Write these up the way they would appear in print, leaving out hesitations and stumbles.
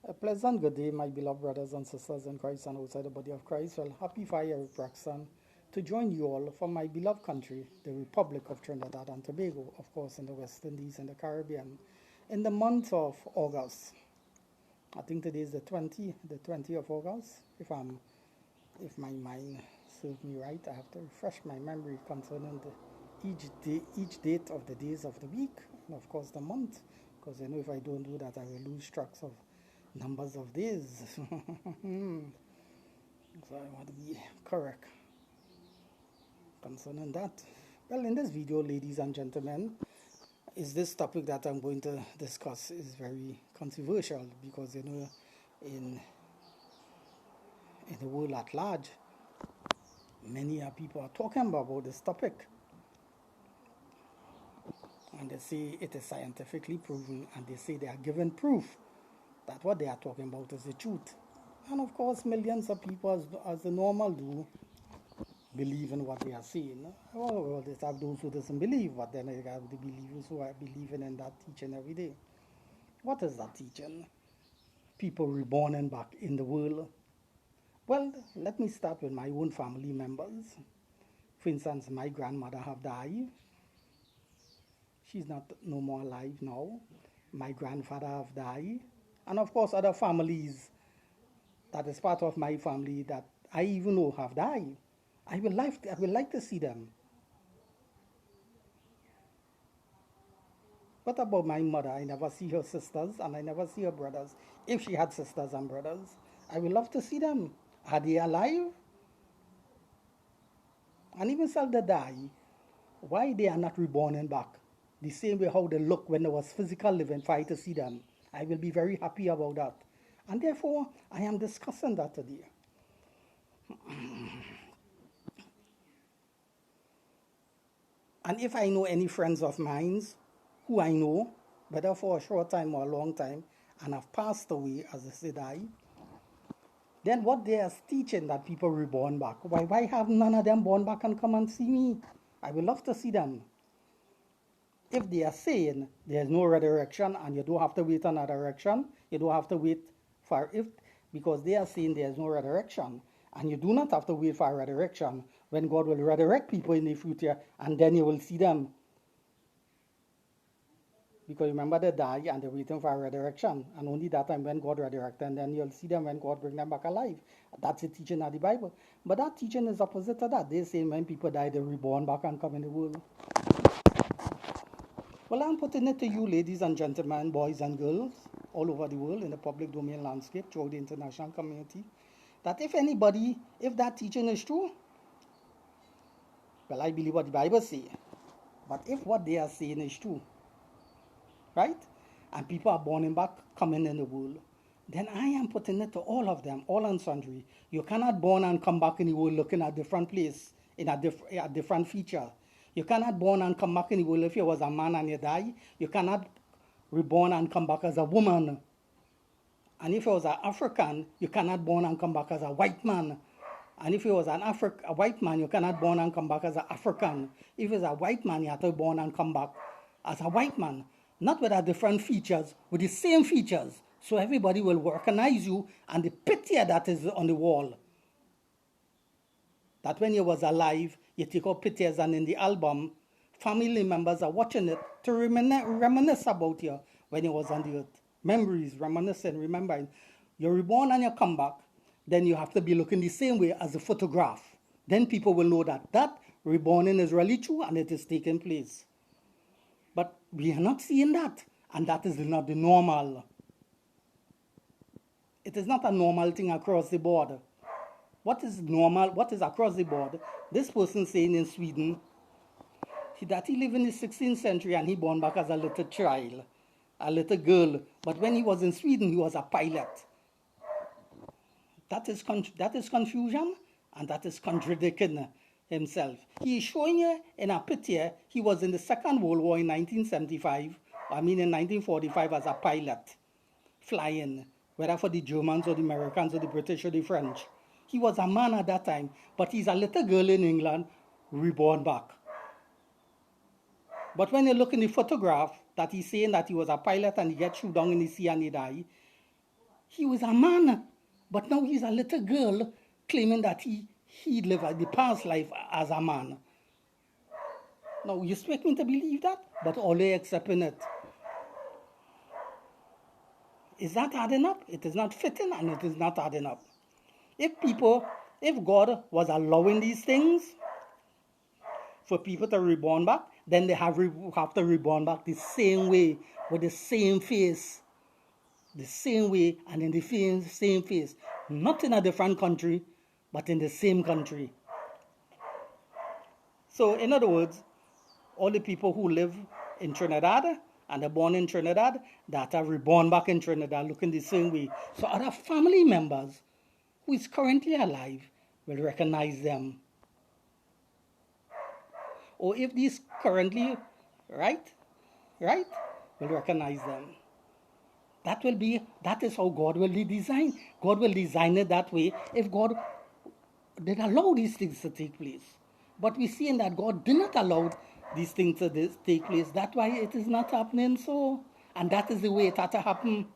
A pleasant good day, my beloved brothers and sisters in Christ and outside the body of Christ. Well, happy Fire Eric Braxton to join you all from my beloved country, the Republic of Trinidad and Tobago, of course, in the West Indies and the Caribbean, in the month of August. I think today is the 20th of August. If my mind serves me right, I have to refresh my memory concerning each date of the days of the week, and of course the month, because I know if I don't do that, I will lose tracks of numbers of days. So I want to be correct concerning that. Well, in this video, ladies and gentlemen, is this topic that I'm going to discuss is very controversial because, you know, in the world at large, many people are talking about this topic, and they say it is scientifically proven, and they say they are given proof that what they are talking about is the truth. And of course, millions of people, as the normal do, believe in what they are saying. Well, they have those who doesn't believe, but then they have the believers who are believing in that teaching every day. What is that teaching? People reborn back in the world. Well, let me start with my own family members. For instance, my grandmother have died. She's not no more alive now. My grandfather have died. And of course, other families that is part of my family that I even know have died. I would like to see them. What about my mother? I never see her sisters and I never see her brothers. If she had sisters and brothers, I would love to see them. Are they alive? And even if they die, why they are not reborn back? The same way how they look when there was physical living, for I to see them. I will be very happy about that. And therefore, I am discussing that today. And if I know any friends of mine who I know, whether for a short time or a long time, and have passed away, as they say, die, then what they are teaching that people reborn back, why have none of them born back and come and see me? I would love to see them. If they are saying there's no resurrection and you don't have to wait on a resurrection, you don't have to wait for it, because they are saying there's no resurrection, and you do not have to wait for a resurrection when God will resurrect people in the future, and then you will see them. Because remember, they die and they're waiting for a resurrection, and only that time when God resurrects, and then you'll see them when God brings them back alive. That's the teaching of the Bible. But that teaching is opposite to that. They say when people die, they're reborn back and come in the world. Well, I'm putting it to you, ladies and gentlemen, boys and girls, all over the world, in the public domain landscape, throughout the international community, that if that teaching is true, well, I believe what the Bible says. But if what they are saying is true, right, and people are born back, coming in the world, then I am putting it to all of them, all and sundry. You cannot born and come back in the world looking at different place, in a different feature. You cannot born and come back in the world if you was a man and you die. You cannot reborn and come back as a woman. And if you was an African, you cannot born and come back as a white man. And if you was a white man, you cannot born and come back as an African. If it's a white man, you have to born and come back as a white man. Not with a different features, with the same features. So everybody will recognize you, and the picture that is on the wall, that when you was alive, you take out pictures, and in the album, family members are watching it to reminisce about you when you was on the earth. Memories, reminiscing, remembering. You're reborn and you come back, then you have to be looking the same way as the photograph. Then people will know that reborning is really true and it is taking place. But we are not seeing that, and that is not the normal. It is not a normal thing across the board. What is normal, what is across the board? This person saying in Sweden that he lived in the 16th century and he born back as a little child, a little girl. But when he was in Sweden, he was a pilot. That is confusion, and that is contradicting himself. He is showing you in a picture he was in the Second World War in 1975, in 1945 as a pilot, flying, whether for the Germans or the Americans or the British or the French. He was a man at that time, but he's a little girl in England, reborn back. But when you look in the photograph that he's saying that he was a pilot and he gets thrown down in the sea and he died, He was a man, but now he's a little girl claiming that he lived the past life as a man. Now, you expect me to believe that, but only accepting it. Is that adding up? It is not fitting and it is not adding up. If God was allowing these things for people to reborn back, then they have to reborn back the same way, with the same face, the same way and in the same face. Not in a different country, but in the same country. So, in other words, all the people who live in Trinidad and are born in Trinidad that are reborn back in Trinidad looking the same way. So other family members who is currently alive will recognize them. Or if these currently, right, will recognize them. That is how God will design. God will design it that way if God did allow these things to take place. But we see in that God did not allow these things to take place. That's why it is not happening so. And that is the way it had to happen.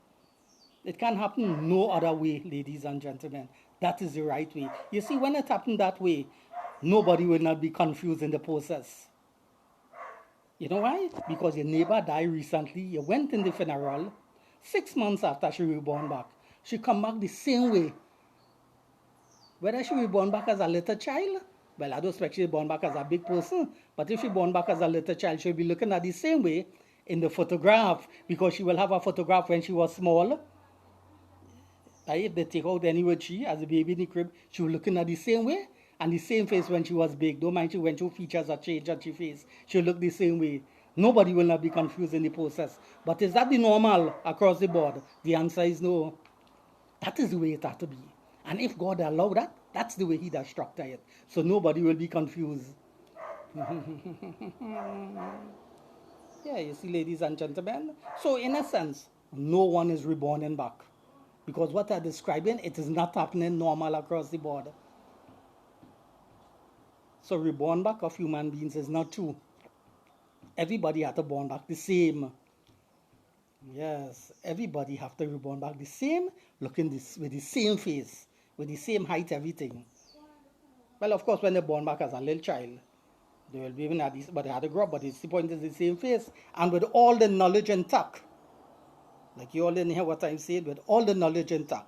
It can't happen no other way, ladies and gentlemen. That is the right way. You see, when it happened that way, nobody will not be confused in the process. You know why? Because your neighbor died recently. You went in the funeral. 6 months after she reborn back, she come back the same way. Whether she reborn back as a little child, well, I don't expect she born back as a big person, but if she born back as a little child, she'll be looking at the same way in the photograph, because she will have a photograph when she was small. If they take out any with she as a baby in the crib, she was looking at the same way and the same face when she was big. Don't mind she went through features or change on her face. She'll look the same way. Nobody will not be confused in the process. But is that the normal across the board? The answer is no. That is the way it has to be. And if God allowed that, that's the way he does structure it. So nobody will be confused. Yeah, you see, ladies and gentlemen. So in a sense, no one is reborn back. Because what I'm describing, it is not happening normal across the board. So reborn back of human beings is not true. Everybody has to born back the same. Yes, everybody have to reborn back the same, looking with the same face, with the same height, everything. Well, of course, when they're born back as a little child, they will be even at this, but they had to grow up, but the point is the same face, and with all the knowledge intact. Like you all didn't hear what I said, with all the knowledge intact.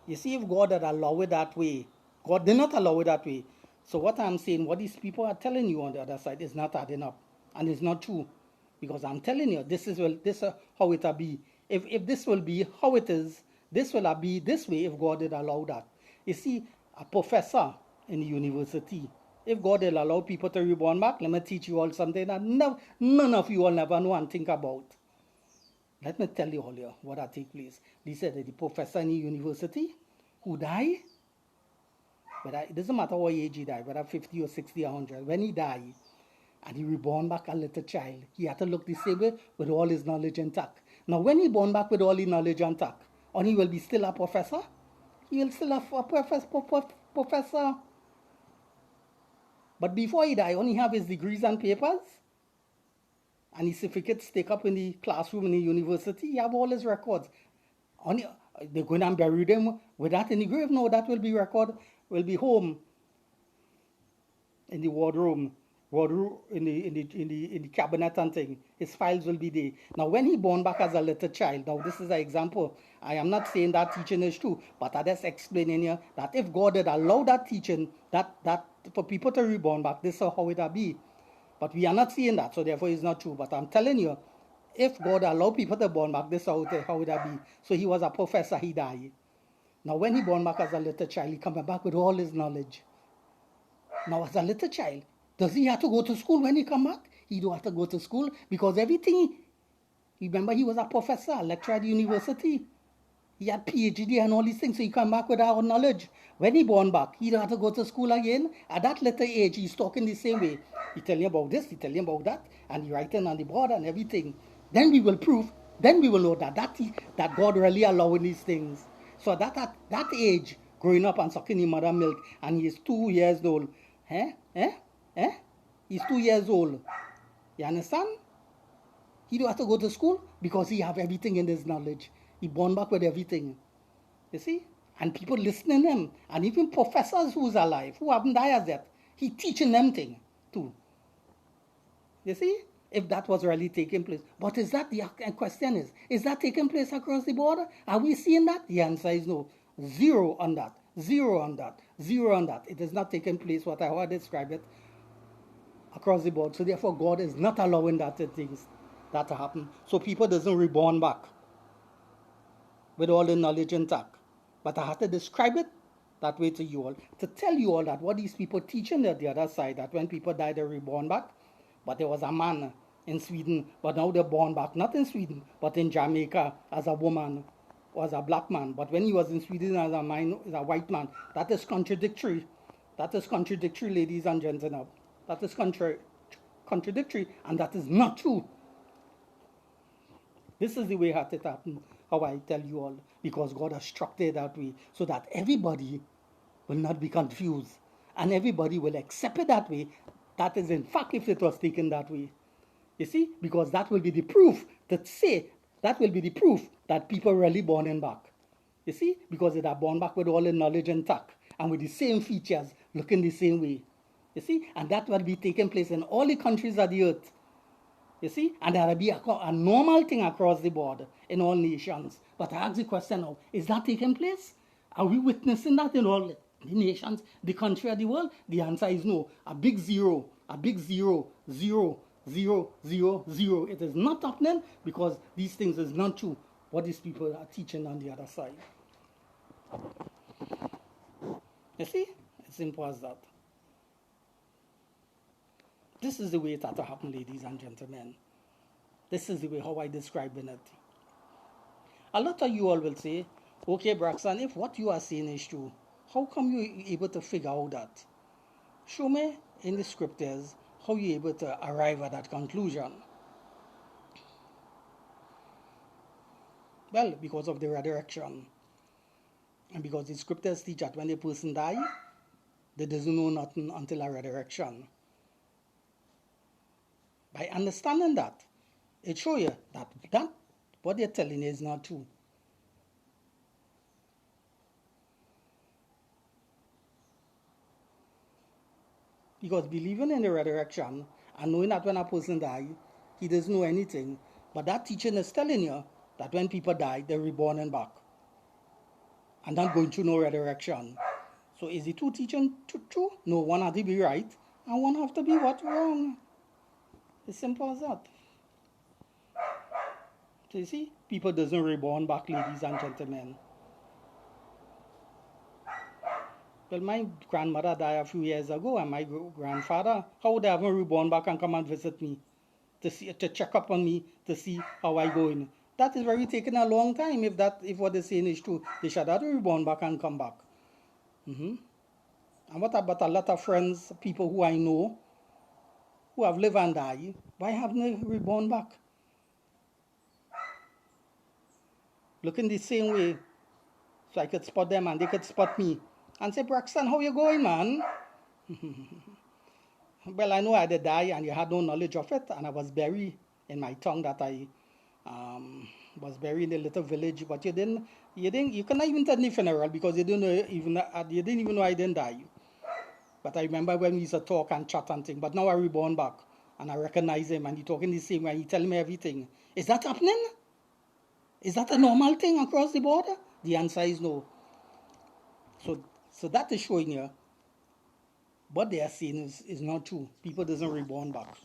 You see, if God had allowed it that way, God did not allow it that way. So what I'm saying, what these people are telling you on the other side is not adding up. And it's not true. Because I'm telling you, this is how it will be. If this will be how it is, this will be this way if God did allow that. You see, a professor in the university, if God will allow people to reborn back, let me teach you all something that none of you all never know and think about. Let me tell you all here what that take place. They said that the professor in the university who died, it doesn't matter what age he died, whether 50 or 60 or 100, when he died and he reborn back a little child, he had to look the same way with all his knowledge intact. Now when he born back with all his knowledge intact, and he will be still a professor, he will still have a professor. But before he died, only have his degrees and papers, and his certificates take up in the classroom in the university. He have all his records. They're going to bury them with that in the grave. No, that will be will be home in the wardroom in the cabinet and thing. His files will be there. Now, when he born back as a little child, now this is an example. I am not saying that teaching is true, but I just explaining here that if God had allowed that teaching, that for people to reborn back, this is how it would be. But we are not seeing that, so therefore it's not true. But I'm telling you, if God allowed people to born back, this is how it would be. So he was a professor, he died. Now when he born back as a little child, he coming back with all his knowledge. Now as a little child, does he have to go to school when he come back? He don't have to go to school because everything, remember he was a professor, a lecturer at the university. He had PhD and all these things, so he come back with our knowledge. When he born back, he don't have to go to school again. At that little age, he's talking the same way. He tell you about this, he tell you about that, and he writing on the board and everything. Then we will prove, then we will know that God really allowing these things. So at that age, growing up and sucking his mother milk, and he is 2 years old. He's 2 years old. You understand? He don't have to go to school because he have everything in his knowledge. He born back with everything. You see? And people listening to him. And even professors who's alive, who haven't died as yet, he teaching them thing too. You see? If that was really taking place. But is that the question is that taking place across the border? Are we seeing that? The answer is no. Zero on that. Zero on that. Zero on that. It is not taking place what I heard describe it across the board. So therefore God is not allowing that to happen. So people doesn't reborn back with all the knowledge intact. But I have to describe it that way to you all, to tell you all that what these people teaching at the other side, that when people die, they're reborn back. But there was a man in Sweden, but now they're born back, not in Sweden, but in Jamaica as a woman or as a black man. But when he was in Sweden as a white man, that is contradictory. That is contradictory, ladies and gentlemen. That is contradictory, and that is not true. This is the way it happened, how I tell you all, because God has structured that way so that everybody will not be confused and everybody will accept it that way. That is in fact if it was taken that way. You see, because that will be the proof that people really born in back. You see, because they are born back with all the knowledge intact and with the same features, looking the same way. You see, and that will be taking place in all the countries of the earth. You see, and there will be a normal thing across the board in all nations. But I ask the question now, is that taking place? Are we witnessing that in all the nations, the country of the world? The answer is no. A big zero, zero, zero, zero. It is not happening because these things is not true. What these people are teaching on the other side. You see, it's simple as that. This is the way it had to happen, ladies and gentlemen. This is the way how I describe it. A lot of you all will say, okay, Braxton, if what you are saying is true, how come you're able to figure out that? Show me in the scriptures how you're able to arrive at that conclusion. Well, because of the resurrection. And because the scriptures teach that when a person dies, they doesn't know nothing until a resurrection. By understanding that, it shows you that what they're telling you is not true. Because believing in the resurrection and knowing that when a person dies, he doesn't know anything, but that teaching is telling you that when people die, they're reborn back and not going through no resurrection. So is the two teaching true? No, one has to be right and one has to be what? Wrong. It's simple as that. So you see, people doesn't reborn back, ladies and gentlemen. Well, my grandmother died a few years ago, and my grandfather, how would they have reborn back and come and visit me to check up on me to see how I going? That is very taking a long time. If what they're saying is true, they should have to reborn back and come back. And what about a lot of friends, people who I know, who have lived and died, why haven't they reborn back? Looking the same way, so I could spot them and they could spot me. And say, Braxton, how you going, man? Well, I know I did die and you had no knowledge of it, and I was buried in my tongue that I was buried in a little village, but you couldn't even attend the funeral because you didn't even know I didn't die. But I remember when we used to talk and chat and things, but now I reborn back and I recognize him and he talking the same way, he telling me everything. Is that happening? Is that a normal thing across the border? The answer is no. So that is showing you what they are saying is not true. People doesn't reborn back.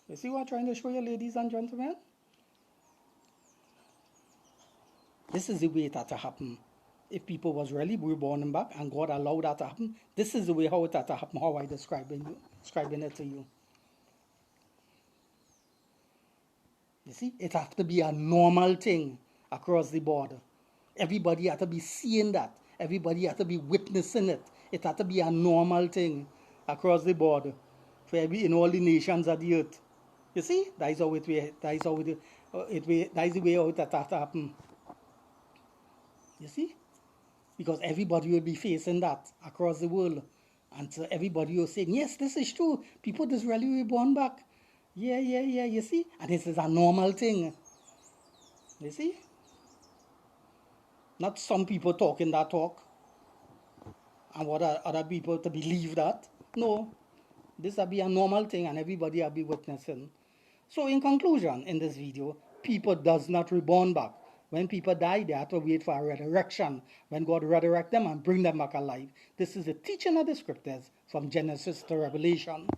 You see what I'm trying to show you, ladies and gentlemen? This is the way it had to happen. If people was really reborn back and God allowed that to happen, this is the way how it had to happen, how I describing it to you. You see, it has to be a normal thing across the border. Everybody has to be seeing that. Everybody has to be witnessing it. It has to be a normal thing across the border in all the nations of the earth. You see, that is the way how it has to happen. You see? Because everybody will be facing that across the world. And so everybody will say, yes, this is true. People just really reborn back. Yeah, yeah, yeah, you see? And this is a normal thing. You see? Not some people talking that talk and what other people to believe that. No, this will be a normal thing and everybody will be witnessing. So in conclusion, in this video, people does not reborn back. When people die, they have to wait for a resurrection. When God resurrect them and bring them back alive. This is the teaching of the scriptures from Genesis to Revelation.